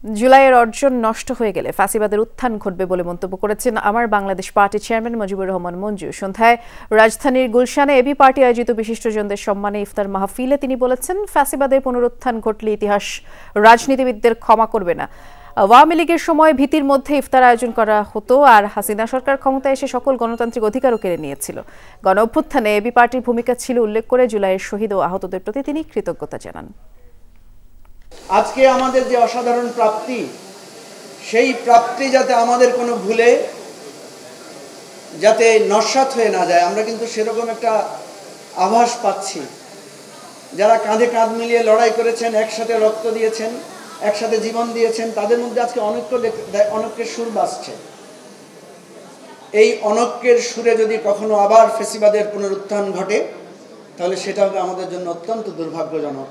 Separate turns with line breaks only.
জুলাইয়ের অর্জন নষ্ট হয়ে গেলে ফ্যাসিবাদের উত্থান ঘটবে বলে মন্তব্য করেছেন আমার বাংলাদেশ পার্টি চেয়ারম্যান মুজিবুর রহমান মঞ্জু। সন্ধ্যায় রাজধানীর গুলশানে এবি পার্টি আয়োজিত বিশিষ্টজনদের সম্মানে ইফতার মাহফিলে তিনি বলেছেন, ফ্যাসিবাদের পুনরুত্থান ঘটলে ইতিহাস রাজনীতিবিদদের ক্ষমা করবে না। আওয়ামী লীগের সময় ভীতির মধ্যে ইফতার আয়োজন করা হতো, আর হাসিনা সরকার ক্ষমতায় এসে সকল গণতান্ত্রিক অধিকারও কেড়ে নিয়েছিল। গণ অভ্যুত্থানে এবি পার্টির ভূমিকা ছিল উল্লেখ করে জুলাইয়ের শহীদ ও আহতদের প্রতি তিনি কৃতজ্ঞতা জানান।
আজকে আমাদের যে অসাধারণ প্রাপ্তি, সেই প্রাপ্তি যাতে আমাদের কোনো ভুলে যাতে নস্যাৎ হয়ে না যায়, আমরা কিন্তু সেরকম একটা আভাস পাচ্ছি। যারা কাঁধে কাঁধ মিলিয়ে লড়াই করেছেন, একসাথে রক্ত দিয়েছেন, একসাথে জীবন দিয়েছেন, তাদের মধ্যে আজকে অনৈক্যের সুর বাজছে। এই অনৈক্যের সুরে যদি কখনো আবার ফ্যাসিবাদের পুনরুত্থান ঘটে, তাহলে সেটা হবে আমাদের জন্য অত্যন্ত দুর্ভাগ্যজনক।